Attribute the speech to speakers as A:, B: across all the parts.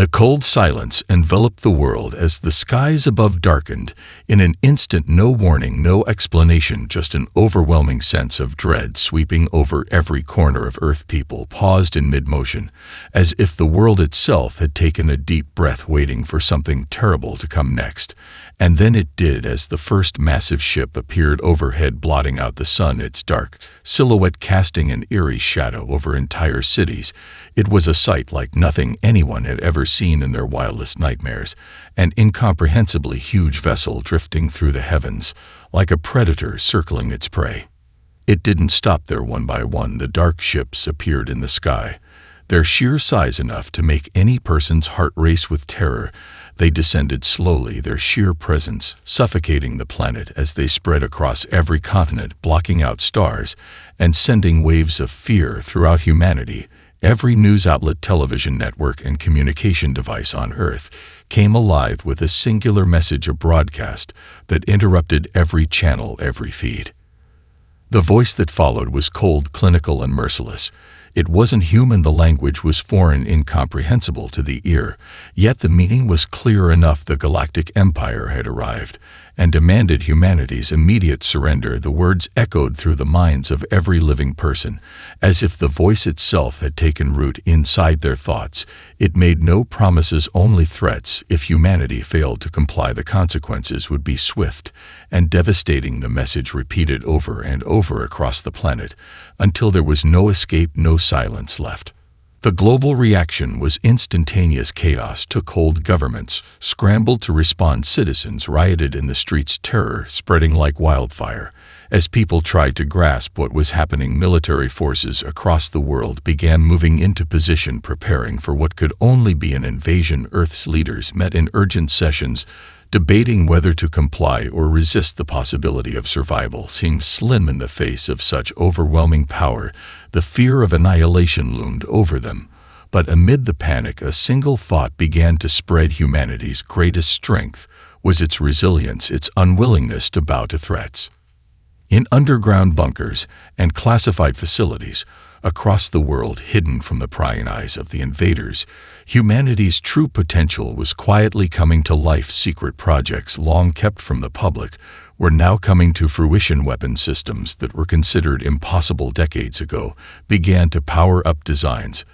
A: A cold silence enveloped the world as the skies above darkened. In an instant, no warning, no explanation, just an overwhelming sense of dread sweeping over every corner of Earth. People paused in mid-motion, as if the world itself had taken a deep breath, waiting for something terrible to come next. And then it did, as the first massive ship appeared overhead, blotting out the sun, its dark silhouette casting an eerie shadow over entire cities. It was a sight like nothing anyone had ever seen in their wildest nightmares, an incomprehensibly huge vessel drifting through the heavens, like a predator circling its prey. It didn't stop there. One by one, the dark ships appeared in the sky, their sheer size enough to make any person's heart race with terror. They descended slowly, their sheer presence suffocating the planet as they spread across every continent, blocking out stars and sending waves of fear throughout humanity. Every news outlet, television network, and communication device on Earth came alive with a singular message, a broadcast that interrupted every channel, every feed. The voice that followed was cold, clinical, and merciless. It wasn't human, the language was foreign, incomprehensible to the ear, yet the meaning was clear enough. The Galactic Empire had arrived and demanded humanity's immediate surrender. The words echoed through the minds of every living person, as if the voice itself had taken root inside their thoughts. It made no promises, only threats. If humanity failed to comply, the consequences would be swift and devastating. The message repeated over and over across the planet until there was no escape, no silence left. The global reaction was instantaneous. Chaos took hold. Governments scrambled to respond. Citizens rioted in the streets, terror spreading like wildfire. As people tried to grasp what was happening, military forces across the world began moving into position, preparing for what could only be an invasion. Earth's leaders met in urgent sessions, debating whether to comply or resist. The possibility of survival seemed slim in the face of such overwhelming power. The fear of annihilation loomed over them. But amid the panic, a single thought began to spread. Humanity's greatest strength was its resilience, its unwillingness to bow to threats. In underground bunkers and classified facilities across the world, hidden from the prying eyes of the invaders, humanity's true potential was quietly coming to life. Secret projects long kept from the public were now coming to fruition. Weapon systems that were considered impossible decades ago began to power up. Designs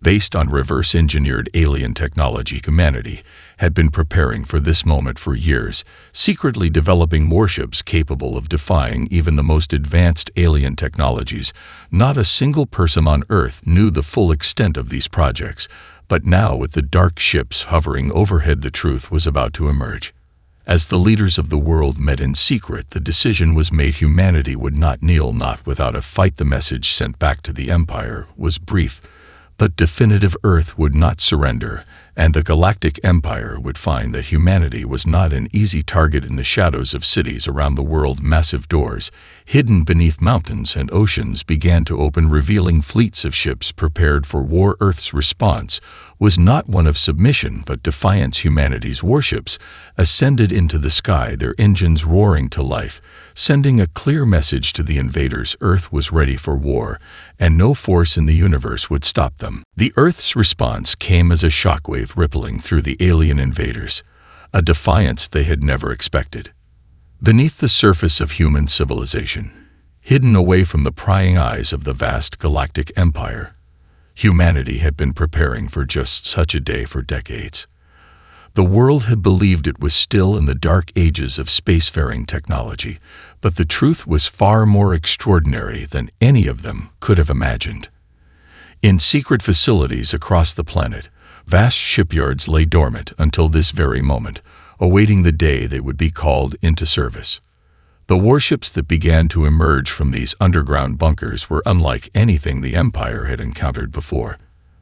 A: based on reverse-engineered alien technology. Humanity had been preparing for this moment for years, secretly developing warships capable of defying even the most advanced alien technologies. Not a single person on Earth knew the full extent of these projects, but now, with the dark ships hovering overhead, the truth was about to emerge. As the leaders of the world met in secret, the decision was made: humanity would not kneel, not without a fight. The message sent back to the Empire was brief but definitive: Earth would not surrender, and the Galactic Empire would find that humanity was not an easy target. In the shadows of cities around the world, massive doors, hidden beneath mountains and oceans, began to open, revealing fleets of ships prepared for war. Earth's response was not one of submission but defiance. Humanity's warships ascended into the sky, their engines roaring to life, sending a clear message to the invaders: Earth was ready for war, and no force in the universe would stop them. The Earth's response came as a shockwave rippling through the alien invaders, a defiance they had never expected. Beneath the surface of human civilization, hidden away from the prying eyes of the vast Galactic Empire, humanity had been preparing for just such a day for decades. The world had believed it was still in the dark ages of spacefaring technology, but the truth was far more extraordinary than any of them could have imagined. In secret facilities across the planet, vast shipyards lay dormant until this very moment, awaiting the day they would be called into service. The warships that began to emerge from these underground bunkers were unlike anything the Empire had encountered before.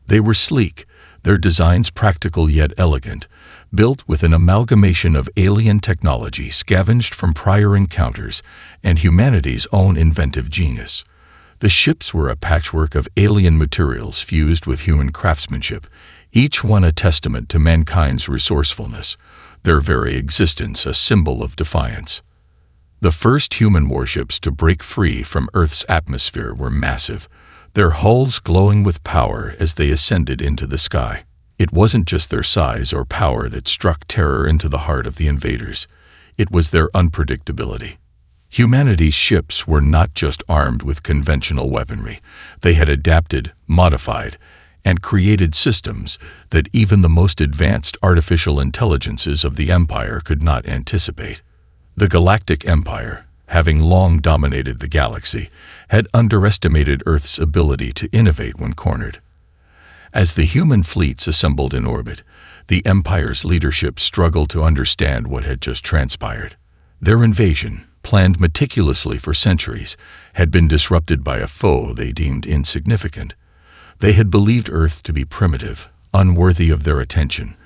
A: They were sleek, their designs practical yet elegant, built with an amalgamation of alien technology scavenged from prior encounters and humanity's own inventive genius. The ships were a patchwork of alien materials fused with human craftsmanship, each one a testament to mankind's resourcefulness, their very existence a symbol of defiance. The first human warships to break free from Earth's atmosphere were massive, their hulls glowing with power as they ascended into the sky. It wasn't just their size or power that struck terror into the heart of the invaders. It was their unpredictability. Humanity's ships were not just armed with conventional weaponry. They had adapted, modified, and created systems that even the most advanced artificial intelligences of the Empire could not anticipate. The Galactic Empire, having long dominated the galaxy, had underestimated Earth's ability to innovate when cornered. As the human fleets assembled in orbit, the Empire's leadership struggled to understand what had just transpired. Their invasion, planned meticulously for centuries, had been disrupted by a foe they deemed insignificant. They had believed Earth to be primitive, unworthy of their attention,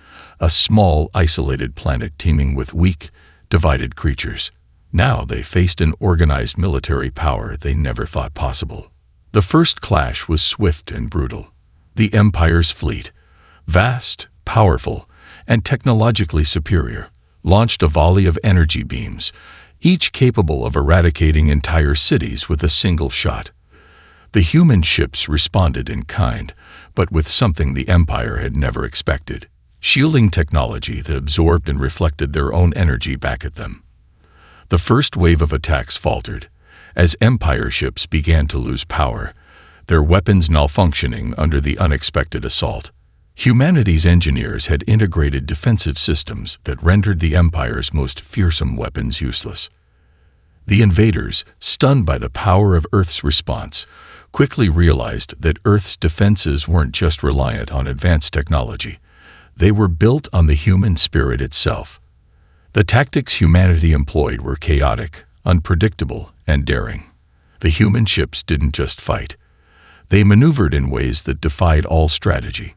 A: a small, isolated planet teeming with weak, divided creatures. Now they faced an organized military power they never thought possible. The first clash was swift and brutal. The Empire's fleet, vast, powerful, and technologically superior, launched a volley of energy beams, each capable of eradicating entire cities with a single shot. The human ships responded in kind, but with something the Empire had never expected: shielding technology that absorbed and reflected their own energy back at them. The first wave of attacks faltered, as Empire ships began to lose power, their weapons malfunctioning under the unexpected assault. Humanity's engineers had integrated defensive systems that rendered the Empire's most fearsome weapons useless. The invaders, stunned by the power of Earth's response, quickly realized that Earth's defenses weren't just reliant on advanced technology. They were built on the human spirit itself. The tactics humanity employed were chaotic, unpredictable, and daring. The human ships didn't just fight. They maneuvered in ways that defied all strategy.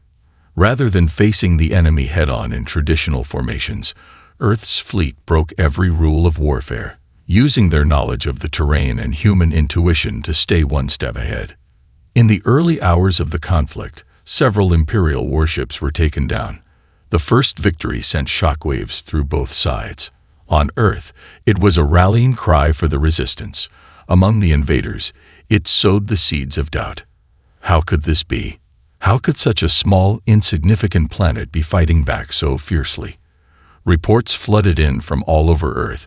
A: Rather than facing the enemy head-on in traditional formations, Earth's fleet broke every rule of warfare, using their knowledge of the terrain and human intuition to stay one step ahead. In the early hours of the conflict, several Imperial warships were taken down. The first victory sent shockwaves through both sides. On Earth, it was a rallying cry for the resistance. Among the invaders, it sowed the seeds of doubt. How could this be? How could such a small, insignificant planet be fighting back so fiercely? Reports flooded in from all over Earth,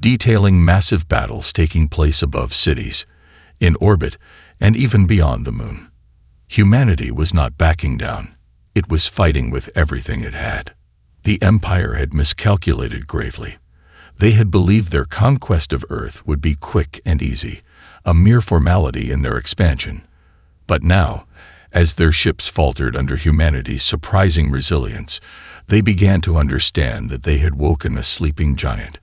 A: detailing massive battles taking place above cities, in orbit, and even beyond the moon. Humanity was not backing down. It was fighting with everything it had. The Empire had miscalculated gravely. They had believed their conquest of Earth would be quick and easy, a mere formality in their expansion. But now, as their ships faltered under humanity's surprising resilience, they began to understand that they had woken a sleeping giant.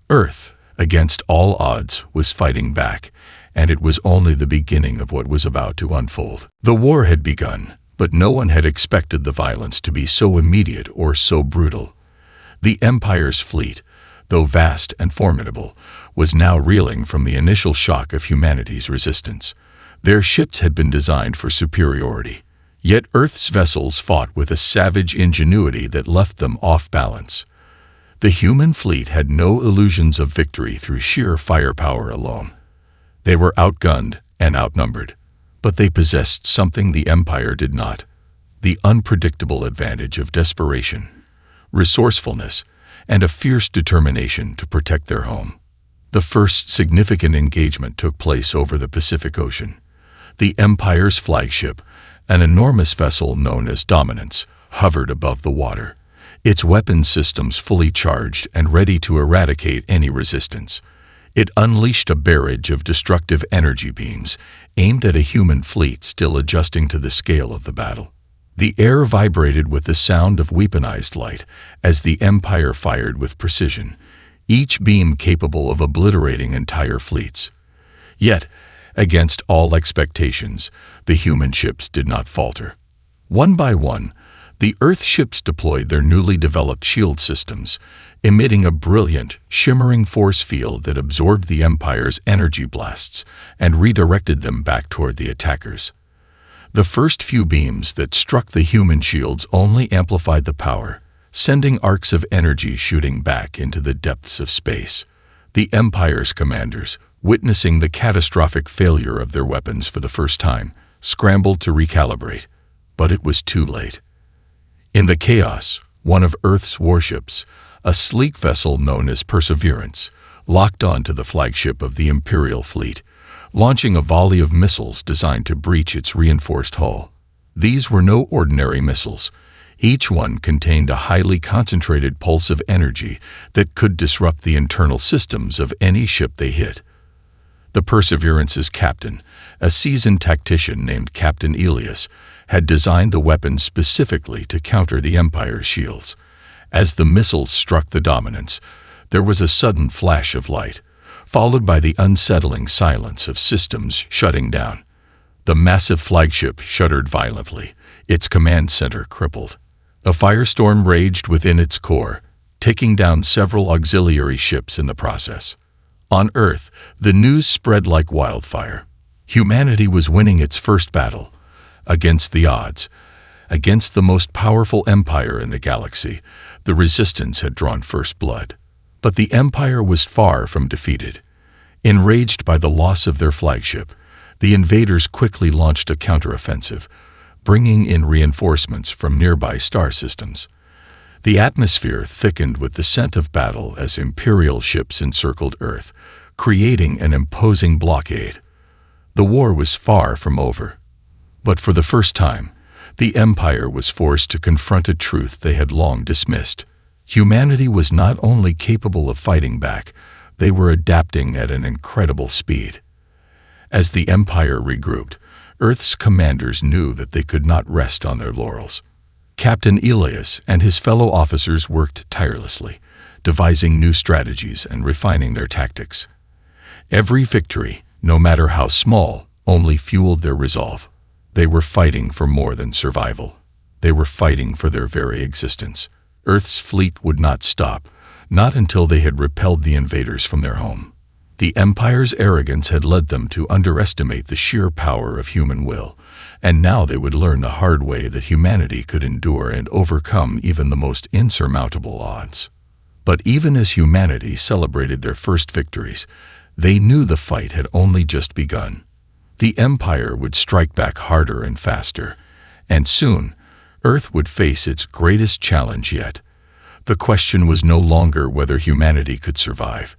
A: Earth, against all odds, was fighting back, and it was only the beginning of what was about to unfold. The war had begun, but no one had expected the violence to be so immediate or so brutal. The Empire's fleet, though vast and formidable, was now reeling from the initial shock of humanity's resistance. Their ships had been designed for superiority, yet Earth's vessels fought with a savage ingenuity that left them off balance. The human fleet had no illusions of victory through sheer firepower alone. They were outgunned and outnumbered, but they possessed something the Empire did not: the unpredictable advantage of desperation, resourcefulness, and a fierce determination to protect their home. The first significant engagement took place over the Pacific Ocean. The Empire's flagship, an enormous vessel known as Dominance, hovered above the water, its weapons systems fully charged and ready to eradicate any resistance. It unleashed a barrage of destructive energy beams aimed at a human fleet still adjusting to the scale of the battle. The air vibrated with the sound of weaponized light as the Empire fired with precision, each beam capable of obliterating entire fleets. Yet, against all expectations, the human ships did not falter. One by one, the Earth ships deployed their newly developed shield systems, emitting a brilliant, shimmering force field that absorbed the Empire's energy blasts and redirected them back toward the attackers. The first few beams that struck the human shields only amplified the power, sending arcs of energy shooting back into the depths of space. The Empire's commanders, witnessing the catastrophic failure of their weapons for the first time, scrambled to recalibrate, but it was too late. In the chaos, one of Earth's warships, a sleek vessel known as Perseverance, locked onto the flagship of the Imperial fleet, launching a volley of missiles designed to breach its reinforced hull. These were no ordinary missiles. Each one contained a highly concentrated pulse of energy that could disrupt the internal systems of any ship they hit. The Perseverance's captain, a seasoned tactician named Captain Elias, had designed the weapon specifically to counter the Empire's shields. As the missiles struck the Dominants, there was a sudden flash of light, followed by the unsettling silence of systems shutting down. The massive flagship shuddered violently, its command center crippled. A firestorm raged within its core, taking down several auxiliary ships in the process. On Earth, the news spread like wildfire. Humanity was winning its first battle. Against the odds, against the most powerful empire in the galaxy, the Resistance had drawn first blood. But the Empire was far from defeated. Enraged by the loss of their flagship, the invaders quickly launched a counteroffensive, bringing in reinforcements from nearby star systems. The atmosphere thickened with the scent of battle as Imperial ships encircled Earth, creating an imposing blockade. The war was far from over. But for the first time, the Empire was forced to confront a truth they had long dismissed. Humanity was not only capable of fighting back, they were adapting at an incredible speed. As the Empire regrouped, Earth's commanders knew that they could not rest on their laurels. Captain Elias and his fellow officers worked tirelessly, devising new strategies and refining their tactics. Every victory, no matter how small, only fueled their resolve. They were fighting for more than survival. They were fighting for their very existence. Earth's fleet would not stop, not until they had repelled the invaders from their home. The Empire's arrogance had led them to underestimate the sheer power of human will, and now they would learn the hard way that humanity could endure and overcome even the most insurmountable odds. But even as humanity celebrated their first victories, they knew the fight had only just begun. The Empire would strike back harder and faster, and soon, Earth would face its greatest challenge yet. The question was no longer whether humanity could survive.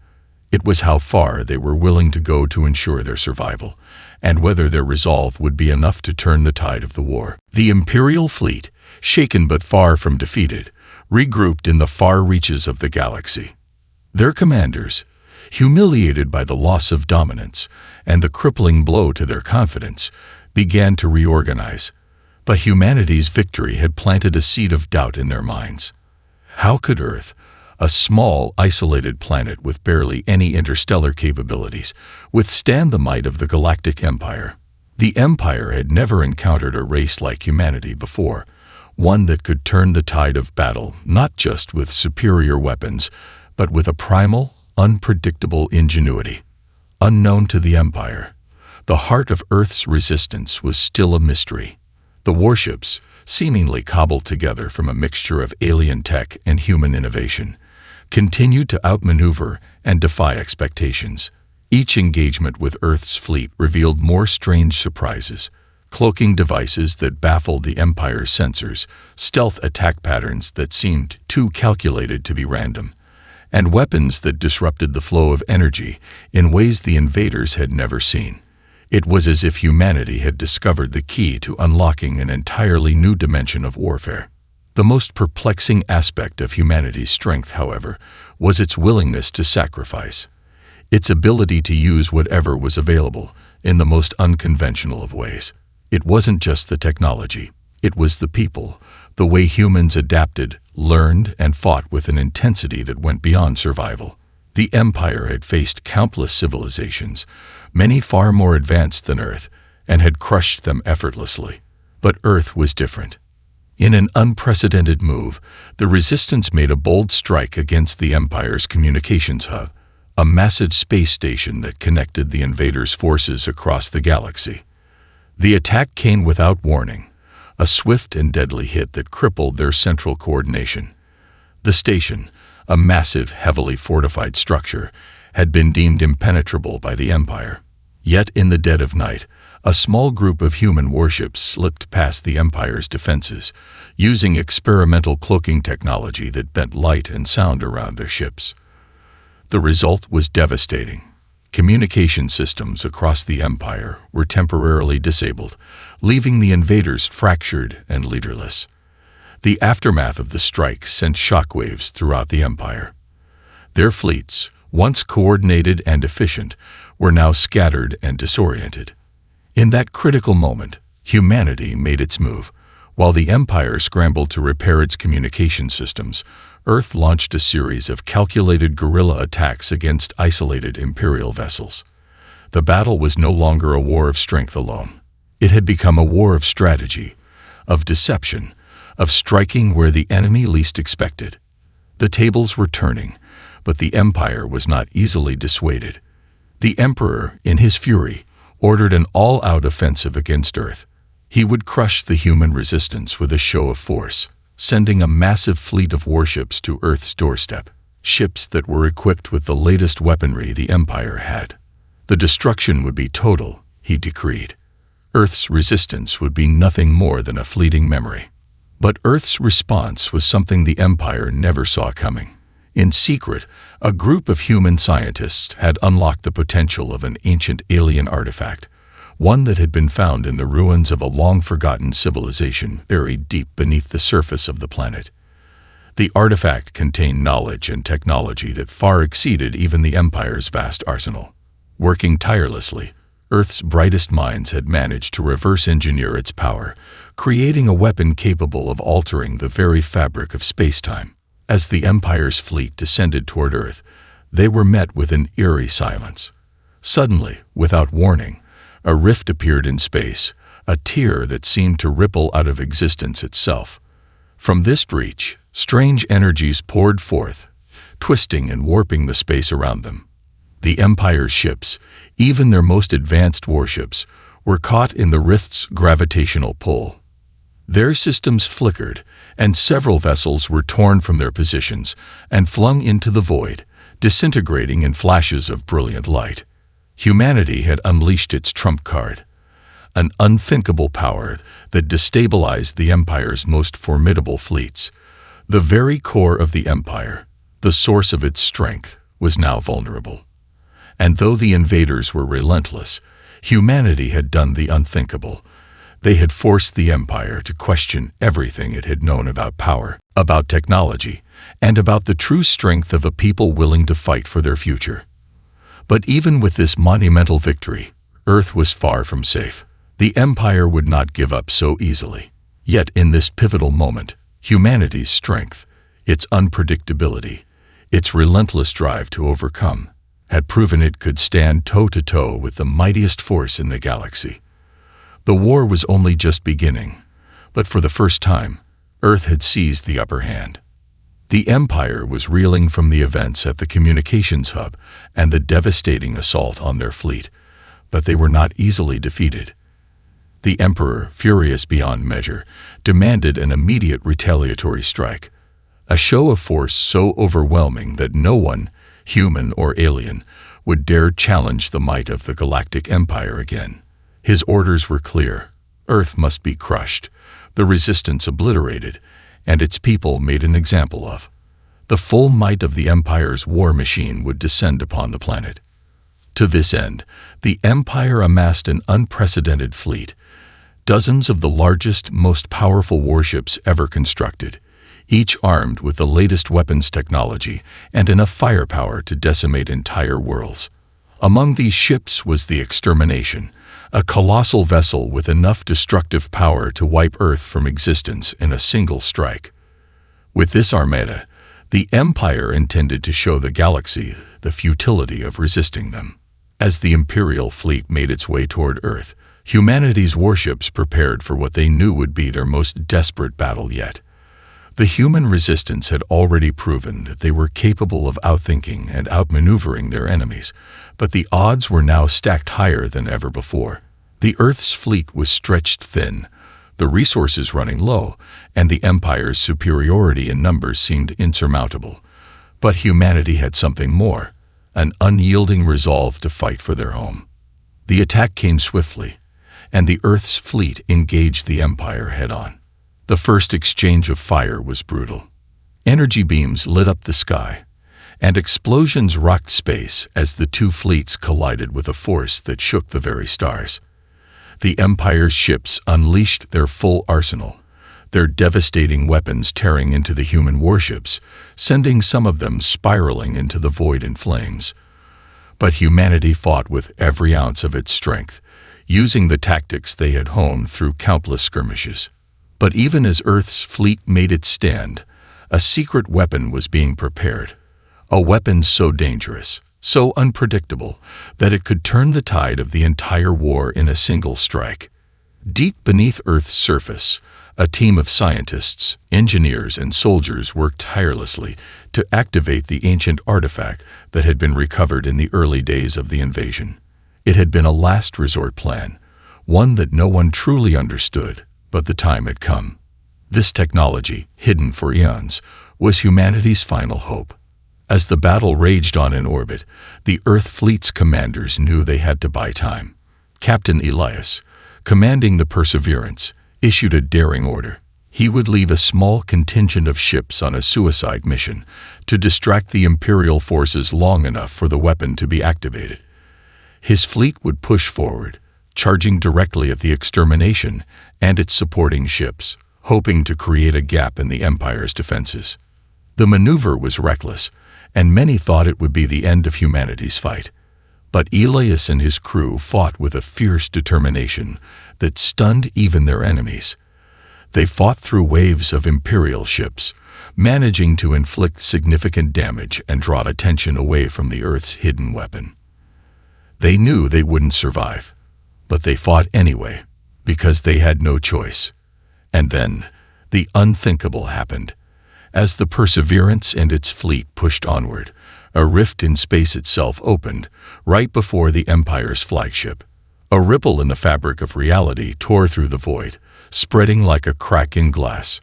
A: It was how far they were willing to go to ensure their survival, and whether their resolve would be enough to turn the tide of the war. The Imperial fleet, shaken but far from defeated, regrouped in the far reaches of the galaxy. Their commanders, humiliated by the loss of dominance and the crippling blow to their confidence, began to reorganize. But humanity's victory had planted a seed of doubt in their minds. How could Earth, a small, isolated planet with barely any interstellar capabilities, withstand the might of the Galactic Empire? The Empire had never encountered a race like humanity before, one that could turn the tide of battle not just with superior weapons, but with a primal, unpredictable ingenuity. Unknown to the Empire, the heart of Earth's resistance was still a mystery. The warships, seemingly cobbled together from a mixture of alien tech and human innovation, continued to outmaneuver and defy expectations. Each engagement with Earth's fleet revealed more strange surprises: cloaking devices that baffled the Empire's sensors, stealth attack patterns that seemed too calculated to be random, and weapons that disrupted the flow of energy in ways the invaders had never seen. It was as if humanity had discovered the key to unlocking an entirely new dimension of warfare. The most perplexing aspect of humanity's strength, however, was its willingness to sacrifice. Its ability to use whatever was available in the most unconventional of ways. It wasn't just the technology, it was the people, the way humans adapted, learned, and fought with an intensity that went beyond survival. The Empire had faced countless civilizations, many far more advanced than Earth, and had crushed them effortlessly. But Earth was different. In an unprecedented move, the Resistance made a bold strike against the Empire's communications hub, a massive space station that connected the invaders' forces across the galaxy. The attack came without warning, a swift and deadly hit that crippled their central coordination. The station, a massive, heavily fortified structure, had been deemed impenetrable by the Empire. Yet in the dead of night, A small group of human warships slipped past the Empire's defenses, using experimental cloaking technology that bent light and sound around their ships. The result was devastating. Communication systems across the Empire were temporarily disabled, leaving the invaders fractured and leaderless. The aftermath of the strike sent shockwaves throughout the Empire. Their fleets, once coordinated and efficient, were now scattered and disoriented. In that critical moment, humanity made its move. While the Empire scrambled to repair its communication systems, Earth launched a series of calculated guerrilla attacks against isolated Imperial vessels. The battle was no longer a war of strength alone. It had become a war of strategy, of deception, of striking where the enemy least expected. The tables were turning, but the Empire was not easily dissuaded. The Emperor, in his fury, ordered an all-out offensive against Earth. He would crush the human resistance with a show of force, sending a massive fleet of warships to Earth's doorstep, ships that were equipped with the latest weaponry the Empire had. The destruction would be total, he decreed. Earth's resistance would be nothing more than a fleeting memory. But Earth's response was something the Empire never saw coming. In secret, a group of human scientists had unlocked the potential of an ancient alien artifact, one that had been found in the ruins of a long-forgotten civilization buried deep beneath the surface of the planet. The artifact contained knowledge and technology that far exceeded even the Empire's vast arsenal. Working tirelessly, Earth's brightest minds had managed to reverse engineer its power, creating a weapon capable of altering the very fabric of space-time. As the Empire's fleet descended toward Earth, they were met with an eerie silence. Suddenly, without warning, a rift appeared in space, a tear that seemed to ripple out of existence itself. From this breach, strange energies poured forth, twisting and warping the space around them. The Empire's ships, even their most advanced warships, were caught in the rift's gravitational pull. Their systems flickered, and several vessels were torn from their positions and flung into the void, disintegrating in flashes of brilliant light. Humanity had unleashed its trump card, an unthinkable power that destabilized the Empire's most formidable fleets. The very core of the Empire, the source of its strength, was now vulnerable. And though the invaders were relentless, humanity had done the unthinkable. They had forced the Empire to question everything it had known about power, about technology, and about the true strength of a people willing to fight for their future. But even with this monumental victory, Earth was far from safe. The Empire would not give up so easily. Yet in this pivotal moment, humanity's strength, its unpredictability, its relentless drive to overcome, had proven it could stand toe-to-toe with the mightiest force in the galaxy. The war was only just beginning, but for the first time, Earth had seized the upper hand. The Empire was reeling from the events at the communications hub and the devastating assault on their fleet, but they were not easily defeated. The Emperor, furious beyond measure, demanded an immediate retaliatory strike, a show of force so overwhelming that no one, human or alien, would dare challenge the might of the Galactic Empire again. His orders were clear. Earth must be crushed, the resistance obliterated, and its people made an example of. The full might of the Empire's war machine would descend upon the planet. To this end, the Empire amassed an unprecedented fleet, dozens of the largest, most powerful warships ever constructed, each armed with the latest weapons technology and enough firepower to decimate entire worlds. Among these ships was the Extermination, a colossal vessel with enough destructive power to wipe Earth from existence in a single strike. With this armada, the Empire intended to show the galaxy the futility of resisting them. As the Imperial fleet made its way toward Earth, humanity's warships prepared for what they knew would be their most desperate battle yet. The human resistance had already proven that they were capable of outthinking and outmaneuvering their enemies, but the odds were now stacked higher than ever before. The Earth's fleet was stretched thin, the resources running low, and the Empire's superiority in numbers seemed insurmountable. But humanity had something more, an unyielding resolve to fight for their home. The attack came swiftly, and the Earth's fleet engaged the Empire head-on. The first exchange of fire was brutal. Energy beams lit up the sky, and explosions rocked space as the two fleets collided with a force that shook the very stars. The Empire's ships unleashed their full arsenal, their devastating weapons tearing into the human warships, sending some of them spiraling into the void in flames. But humanity fought with every ounce of its strength, using the tactics they had honed through countless skirmishes. But even as Earth's fleet made its stand, a secret weapon was being prepared. A weapon so dangerous, so unpredictable, that it could turn the tide of the entire war in a single strike. Deep beneath Earth's surface, a team of scientists, engineers, and soldiers worked tirelessly to activate the ancient artifact that had been recovered in the early days of the invasion. It had been a last resort plan, one that no one truly understood, but the time had come. This technology, hidden for eons, was humanity's final hope. As the battle raged on in orbit, the Earth fleet's commanders knew they had to buy time. Captain Elias, commanding the Perseverance, issued a daring order. He would leave a small contingent of ships on a suicide mission to distract the Imperial forces long enough for the weapon to be activated. His fleet would push forward, charging directly at the extermination and its supporting ships, hoping to create a gap in the Empire's defenses. The maneuver was reckless, and many thought it would be the end of humanity's fight. But Elias and his crew fought with a fierce determination that stunned even their enemies. They fought through waves of Imperial ships, managing to inflict significant damage and draw attention away from the Earth's hidden weapon. They knew they wouldn't survive, but they fought anyway, because they had no choice. And then, the unthinkable happened. As the Perseverance and its fleet pushed onward, a rift in space itself opened, right before the Empire's flagship. A ripple in the fabric of reality tore through the void, spreading like a crack in glass.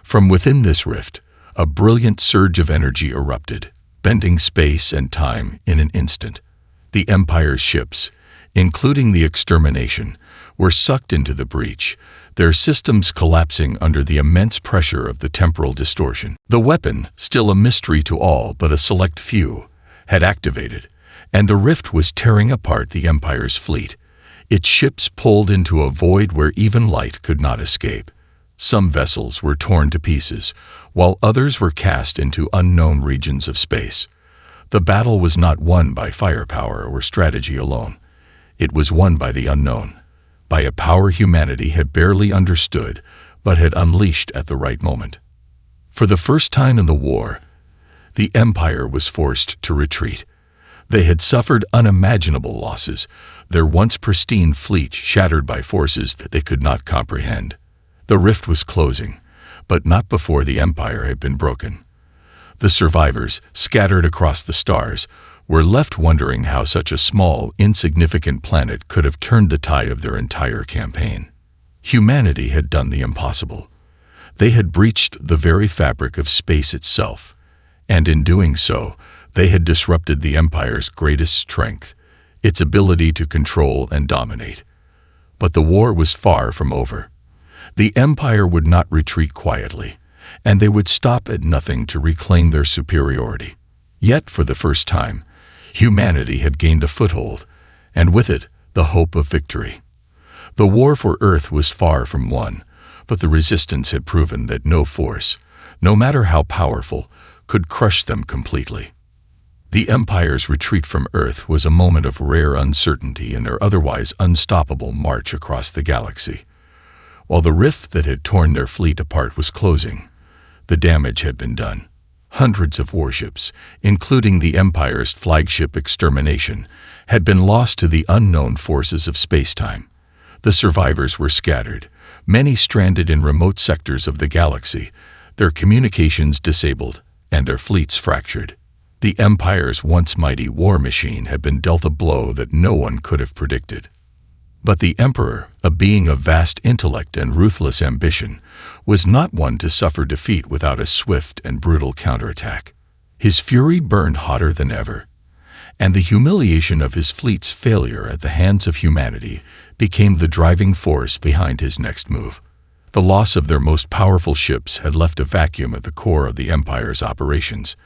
A: From within this rift, a brilliant surge of energy erupted, bending space and time in an instant. The Empire's ships, including the extermination, were sucked into the breach, their systems collapsing under the immense pressure of the temporal distortion. The weapon, still a mystery to all but a select few, had activated, and the rift was tearing apart the Empire's fleet, its ships pulled into a void where even light could not escape. Some vessels were torn to pieces, while others were cast into unknown regions of space. The battle was not won by firepower or strategy alone. It was won by the unknown, by a power humanity had barely understood, but had unleashed at the right moment. For the first time in the war, the Empire was forced to retreat. They had suffered unimaginable losses, their once pristine fleet shattered by forces that they could not comprehend. The rift was closing, but not before the Empire had been broken. The survivors, scattered across the stars, were left wondering how such a small, insignificant planet could have turned the tide of their entire campaign. Humanity had done the impossible. They had breached the very fabric of space itself, and in doing so, they had disrupted the Empire's greatest strength, its ability to control and dominate. But the war was far from over. The Empire would not retreat quietly, and they would stop at nothing to reclaim their superiority. Yet, for the first time, humanity had gained a foothold, and with it, the hope of victory. The war for Earth was far from won, but the resistance had proven that no force, no matter how powerful, could crush them completely. The Empire's retreat from Earth was a moment of rare uncertainty in their otherwise unstoppable march across the galaxy. While the rift that had torn their fleet apart was closing, the damage had been done. Hundreds of warships, including the Empire's flagship Extermination, had been lost to the unknown forces of spacetime. The survivors were scattered, many stranded in remote sectors of the galaxy, their communications disabled, and their fleets fractured. The Empire's once mighty war machine had been dealt a blow that no one could have predicted. But the Emperor, a being of vast intellect and ruthless ambition, was not one to suffer defeat without a swift and brutal counterattack. His fury burned hotter than ever, and the humiliation of his fleet's failure at the hands of humanity became the driving force behind his next move. The loss of their most powerful ships had left a vacuum at the core of the Empire's operations,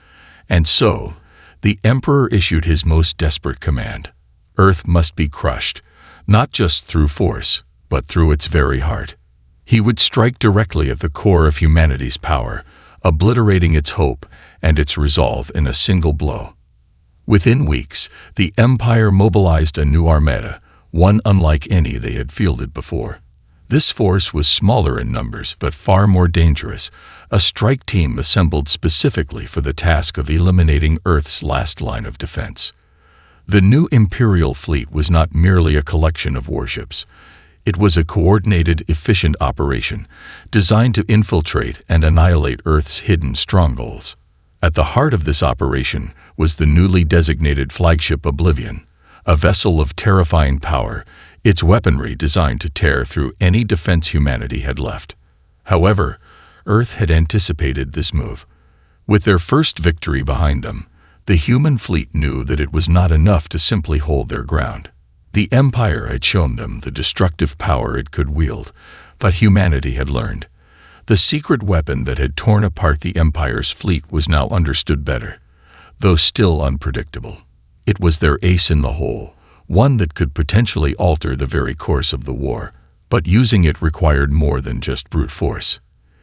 A: and so the Emperor issued his most desperate command. Earth must be crushed, not just through force, but through its very heart. He would strike directly at the core of humanity's power, obliterating its hope and its resolve in a single blow. Within weeks, the Empire mobilized a new armada, one unlike any they had fielded before. This force was smaller in numbers but far more dangerous, a strike team assembled specifically for the task of eliminating Earth's last line of defense. The new Imperial fleet was not merely a collection of warships. It was a coordinated, efficient operation designed to infiltrate and annihilate Earth's hidden strongholds. At the heart of this operation was the newly designated flagship Oblivion, a vessel of terrifying power, its weaponry designed to tear through any defense humanity had left. However, Earth had anticipated this move. With their first victory behind them, the human fleet knew that it was not enough to simply hold their ground. The Empire had shown them the destructive power it could wield, but humanity had learned. The secret weapon that had torn apart the Empire's fleet was now understood better. Though still unpredictable, it was their ace in the hole, one that could potentially alter the very course of the war, but using it required more than just brute force.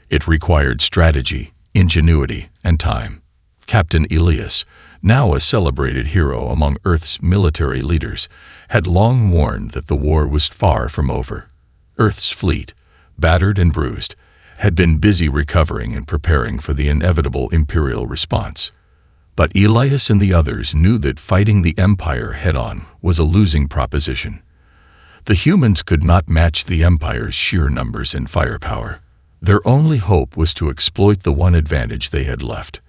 A: It required strategy, ingenuity, and time. Captain Elias, now a celebrated hero among Earth's military leaders, had long warned that the war was far from over. Earth's fleet, battered and bruised, had been busy recovering and preparing for the inevitable Imperial response. But Elias and the others knew that fighting the Empire head-on was a losing proposition. The humans could not match the Empire's sheer numbers and firepower. Their only hope was to exploit the one advantage they had left: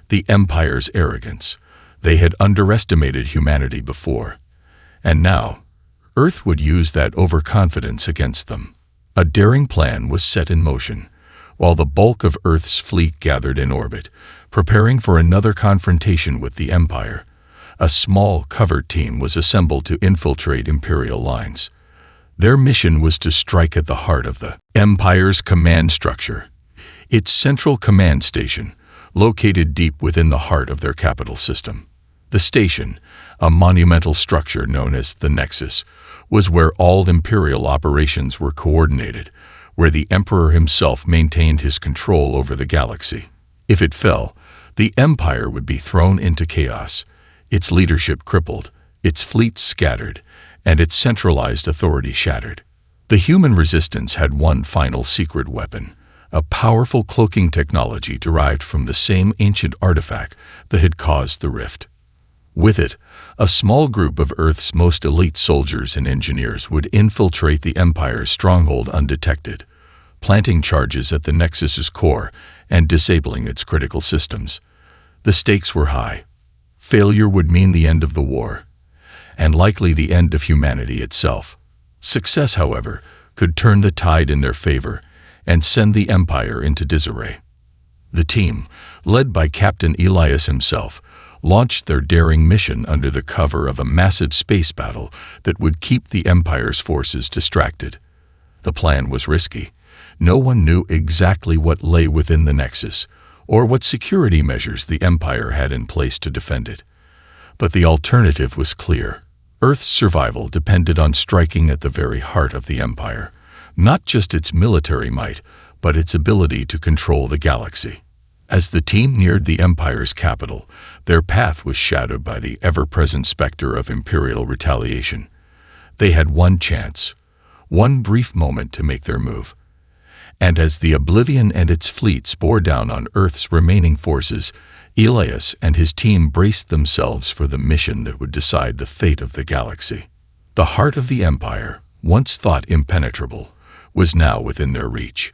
A: the Empire's arrogance. They had underestimated humanity before, and now Earth would use that overconfidence against them. A daring plan was set in motion, while the bulk of Earth's fleet gathered in orbit, preparing for another confrontation with the Empire. A small, covert team was assembled to infiltrate Imperial lines. Their mission was to strike at the heart of the Empire's command structure, its central command station, located deep within the heart of their capital system. The station, a monumental structure known as the Nexus, was where all Imperial operations were coordinated, where the Emperor himself maintained his control over the galaxy. If it fell, the Empire would be thrown into chaos, its leadership crippled, its fleet scattered, and its centralized authority shattered. The human resistance had one final secret weapon, a powerful cloaking technology derived from the same ancient artifact that had caused the rift. With it, a small group of Earth's most elite soldiers and engineers would infiltrate the Empire's stronghold undetected, planting charges at the Nexus's core and disabling its critical systems. The stakes were high. Failure would mean the end of the war, and likely the end of humanity itself. Success, however, could turn the tide in their favor and send the Empire into disarray. The team, led by Captain Elias himself, launched their daring mission under the cover of a massive space battle that would keep the Empire's forces distracted. The plan was risky. No one knew exactly what lay within the Nexus, or what security measures the Empire had in place to defend it. But the alternative was clear. Earth's survival depended on striking at the very heart of the Empire, not just its military might, but its ability to control the galaxy. As the team neared the Empire's capital, their path was shadowed by the ever-present specter of Imperial retaliation. They had one chance, one brief moment to make their move. And as the Oblivion and its fleets bore down on Earth's remaining forces, Elias and his team braced themselves for the mission that would decide the fate of the galaxy. The heart of the Empire, once thought impenetrable, was now within their reach.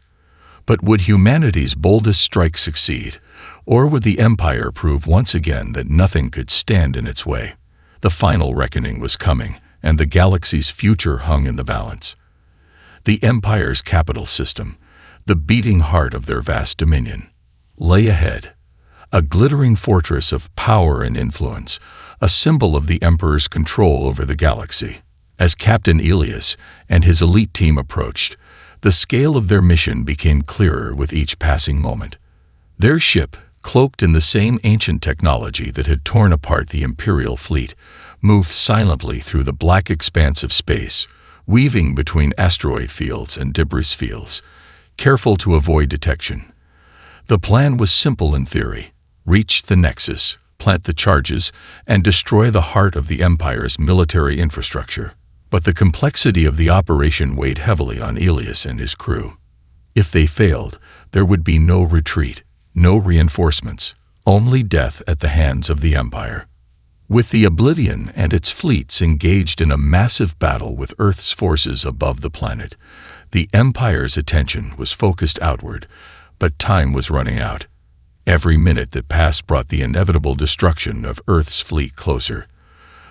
A: But would humanity's boldest strike succeed, or would the Empire prove once again that nothing could stand in its way? The final reckoning was coming, and the galaxy's future hung in the balance. The Empire's capital system, the beating heart of their vast dominion, lay ahead, a glittering fortress of power and influence, a symbol of the Emperor's control over the galaxy. As Captain Elias and his elite team approached, the scale of their mission became clearer with each passing moment. Their ship, cloaked in the same ancient technology that had torn apart the Imperial fleet, moved silently through the black expanse of space, weaving between asteroid fields and debris fields, careful to avoid detection. The plan was simple in theory: reach the Nexus, plant the charges, and destroy the heart of the Empire's military infrastructure. But the complexity of the operation weighed heavily on Elias and his crew. If they failed, there would be no retreat, no reinforcements, only death at the hands of the Empire. With the Oblivion and its fleets engaged in a massive battle with Earth's forces above the planet, the Empire's attention was focused outward, but time was running out. Every minute that passed brought the inevitable destruction of Earth's fleet closer.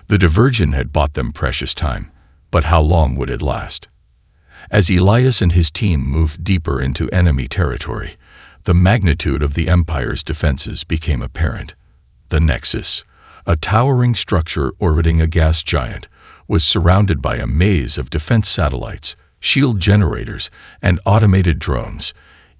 A: The diversion had bought them precious time, but how long would it last? As Elias and his team moved deeper into enemy territory, the magnitude of the Empire's defenses became apparent. The Nexus, a towering structure orbiting a gas giant, was surrounded by a maze of defense satellites, shield generators, and automated drones,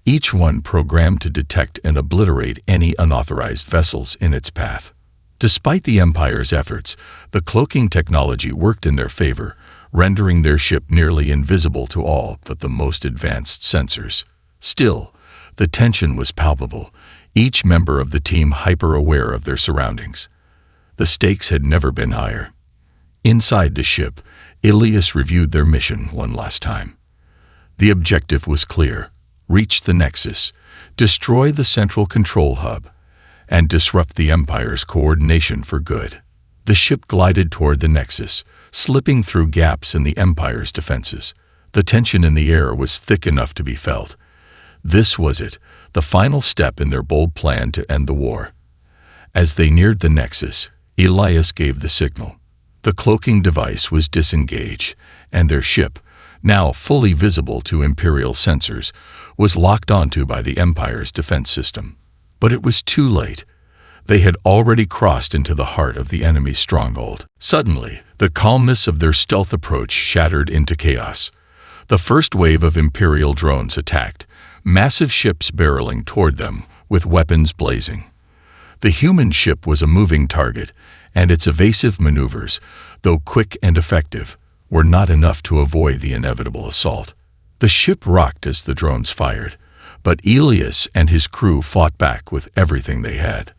A: each one programmed to detect and obliterate any unauthorized vessels in its path. Despite the Empire's efforts, the cloaking technology worked in their favor, rendering their ship nearly invisible to all but the most advanced sensors. Still, the tension was palpable, each member of the team hyper-aware of their surroundings. The stakes had never been higher. Inside the ship, Elias reviewed their mission one last time. The objective was clear: reach the Nexus, destroy the central control hub, and disrupt the Empire's coordination for good. The ship glided toward the Nexus, slipping through gaps in the Empire's defenses. The tension in the air was thick enough to be felt. This was it, the final step in their bold plan to end the war. As they neared the Nexus, Elias gave the signal. The cloaking device was disengaged, and their ship, now fully visible to Imperial sensors, was locked onto by the Empire's defense system. But it was too late. They had already crossed into the heart of the enemy's stronghold. Suddenly, the calmness of their stealth approach shattered into chaos. The first wave of Imperial drones attacked, massive ships barreling toward them, with weapons blazing. The human ship was a moving target, and its evasive maneuvers, though quick and effective, were not enough to avoid the inevitable assault. The ship rocked as the drones fired, but Elias and his crew fought back with everything they had.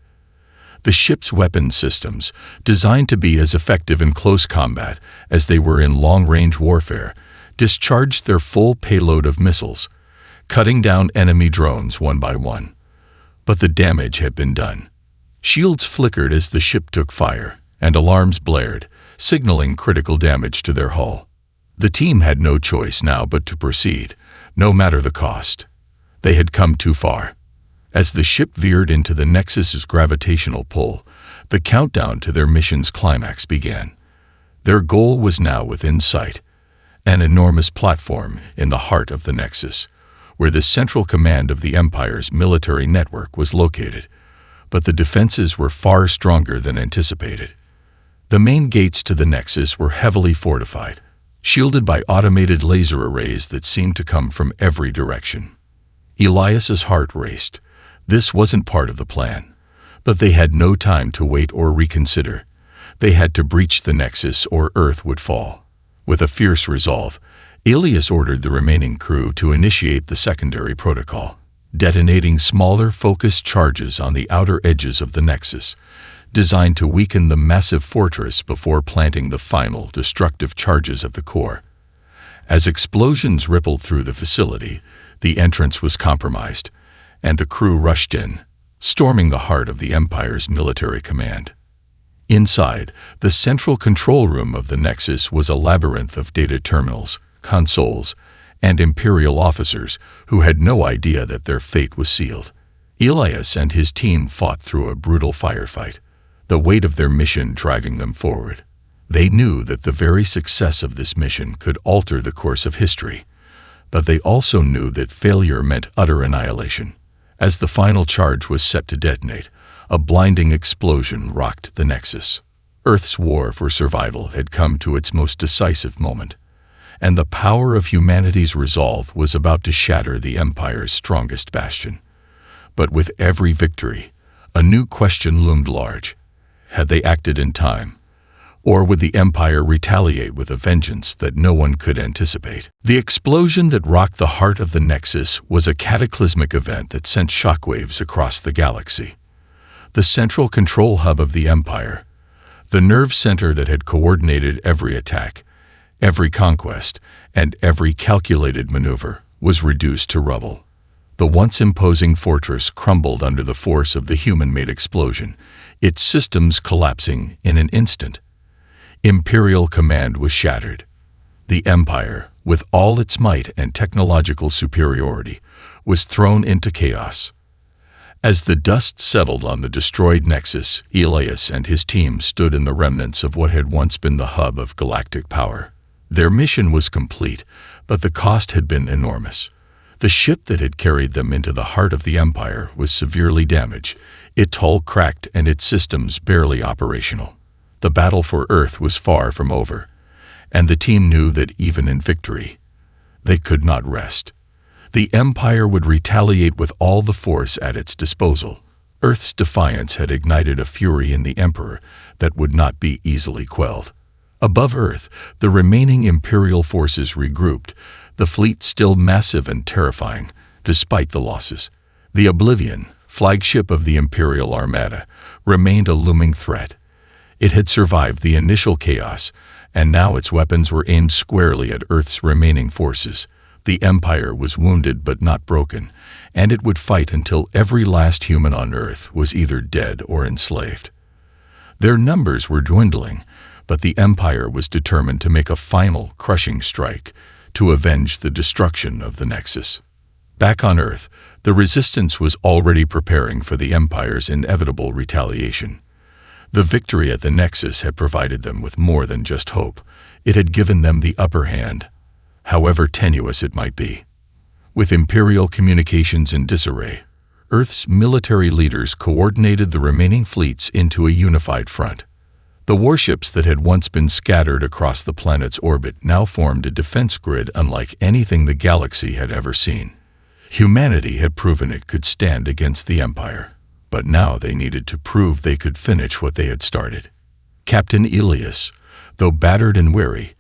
A: The ship's weapon systems, designed to be as effective in close combat as they were in long-range warfare, discharged their full payload of missiles, cutting down enemy drones one by one. But the damage had been done. Shields flickered as the ship took fire, and alarms blared, signaling critical damage to their hull. The team had no choice now but to proceed, no matter the cost. They had come too far. As the ship veered into the Nexus's gravitational pull, the countdown to their mission's climax began. Their goal was now within sight: an enormous platform in the heart of the Nexus, where the central command of the Empire's military network was located. But the defenses were far stronger than anticipated. The main gates to the Nexus were heavily fortified, shielded by automated laser arrays that seemed to come from every direction. Elias's heart raced. This wasn't part of the plan. But they had no time to wait or reconsider. They had to breach the Nexus or Earth would fall. With a fierce resolve, Elias ordered the remaining crew to initiate the secondary protocol, detonating smaller, focused charges on the outer edges of the Nexus, designed to weaken the massive fortress before planting the final destructive charges at the core. As explosions rippled through the facility, the entrance was compromised, and the crew rushed in, storming the heart of the Empire's military command. Inside, the central control room of the Nexus was a labyrinth of data terminals, consoles, and Imperial officers who had no idea that their fate was sealed. Elias and his team fought through a brutal firefight, the weight of their mission driving them forward. They knew that the very success of this mission could alter the course of history, but they also knew that failure meant utter annihilation. As the final charge was set to detonate, a blinding explosion rocked the Nexus. Earth's war for survival had come to its most decisive moment, and the power of humanity's resolve was about to shatter the Empire's strongest bastion. But with every victory, a new question loomed large. Had they acted in time? Or would the Empire retaliate with a vengeance that no one could anticipate? The explosion that rocked the heart of the Nexus was a cataclysmic event that sent shockwaves across the galaxy. The central control hub of the Empire, the nerve center that had coordinated every attack, every conquest, and every calculated maneuver, was reduced to rubble. The once imposing fortress crumbled under the force of the human-made explosion, its systems collapsing in an instant. Imperial command was shattered. The Empire, with all its might and technological superiority, was thrown into chaos. As the dust settled on the destroyed Nexus, Elias and his team stood in the remnants of what had once been the hub of galactic power. Their mission was complete, but the cost had been enormous. The ship that had carried them into the heart of the Empire was severely damaged, its hull cracked and its systems barely operational. The battle for Earth was far from over, and the team knew that even in victory, they could not rest. The Empire would retaliate with all the force at its disposal. Earth's defiance had ignited a fury in the Emperor that would not be easily quelled. Above Earth, the remaining Imperial forces regrouped, the fleet still massive and terrifying, despite the losses. The Oblivion, flagship of the Imperial Armada, remained a looming threat. It had survived the initial chaos, and now its weapons were aimed squarely at Earth's remaining forces. The Empire was wounded but not broken, and it would fight until every last human on Earth was either dead or enslaved. Their numbers were dwindling, but the Empire was determined to make a final, crushing strike to avenge the destruction of the Nexus. Back on Earth, the Resistance was already preparing for the Empire's inevitable retaliation. The victory at the Nexus had provided them with more than just hope. It had given them the upper hand, however tenuous it might be. With Imperial communications in disarray, Earth's military leaders coordinated the remaining fleets into a unified front. The warships that had once been scattered across the planet's orbit now formed a defense grid unlike anything the galaxy had ever seen. Humanity had proven it could stand against the Empire, but now they needed to prove they could finish what they had started. Captain Elias, though battered and weary,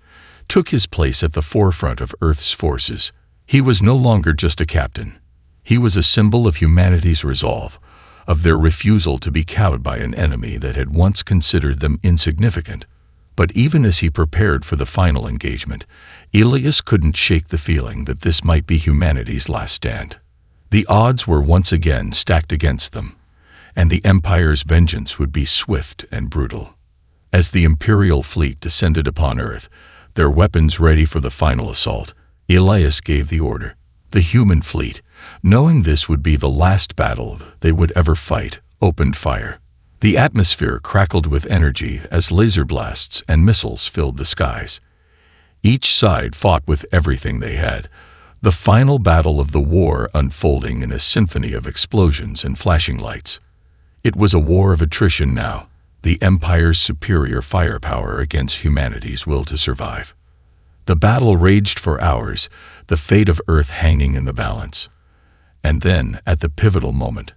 A: took his place at the forefront of Earth's forces. He was no longer just a captain. He was a symbol of humanity's resolve, of their refusal to be cowed by an enemy that had once considered them insignificant. But even as he prepared for the final engagement, Elias couldn't shake the feeling that this might be humanity's last stand. The odds were once again stacked against them, and the Empire's vengeance would be swift and brutal. As the Imperial fleet descended upon Earth, their weapons ready for the final assault, Elias gave the order. The human fleet, knowing this would be the last battle they would ever fight, opened fire. The atmosphere crackled with energy as laser blasts and missiles filled the skies. Each side fought with everything they had, the final battle of the war unfolding in a symphony of explosions and flashing lights. It was a war of attrition now, the Empire's superior firepower against humanity's will to survive. The battle raged for hours, the fate of Earth hanging in the balance. And then, at the pivotal moment,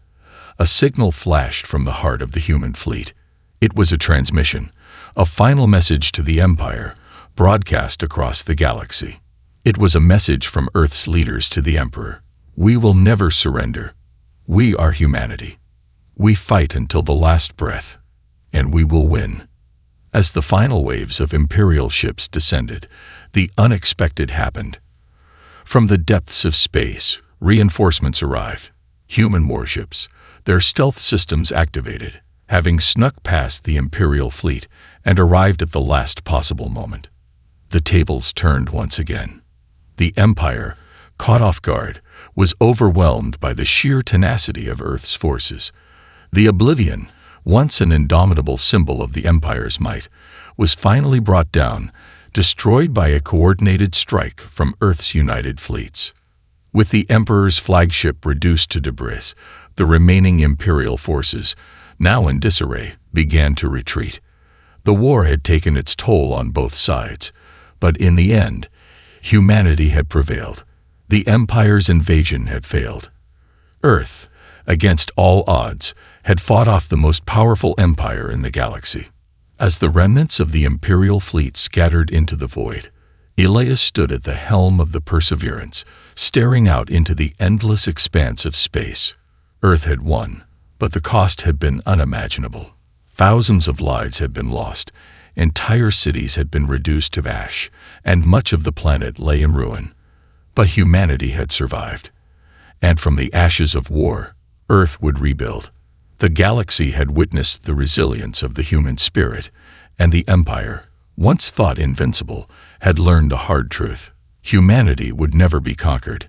A: a signal flashed from the heart of the human fleet. It was a transmission, a final message to the Empire, broadcast across the galaxy. It was a message from Earth's leaders to the Emperor. We will never surrender. We are humanity. We fight until the last breath, and we will win. As the final waves of Imperial ships descended, the unexpected happened. From the depths of space, reinforcements arrived. Human warships, their stealth systems activated, having snuck past the Imperial fleet and arrived at the last possible moment. The tables turned once again. The Empire, caught off guard, was overwhelmed by the sheer tenacity of Earth's forces. The Oblivion, once an indomitable symbol of the Empire's might, was finally brought down, destroyed by a coordinated strike from Earth's united fleets. With the Emperor's flagship reduced to debris, the remaining Imperial forces, now in disarray, began to retreat. The war had taken its toll on both sides, but in the end, humanity had prevailed. The Empire's invasion had failed. Earth, against all odds, had fought off the most powerful empire in the galaxy. As the remnants of the Imperial fleet scattered into the void, Elias stood at the helm of the Perseverance, staring out into the endless expanse of space. Earth had won, but the cost had been unimaginable. Thousands of lives had been lost, entire cities had been reduced to ash, and much of the planet lay in ruin. But humanity had survived, and from the ashes of war, Earth would rebuild. The galaxy had witnessed the resilience of the human spirit, and the Empire, once thought invincible, had learned a hard truth. Humanity would never be conquered.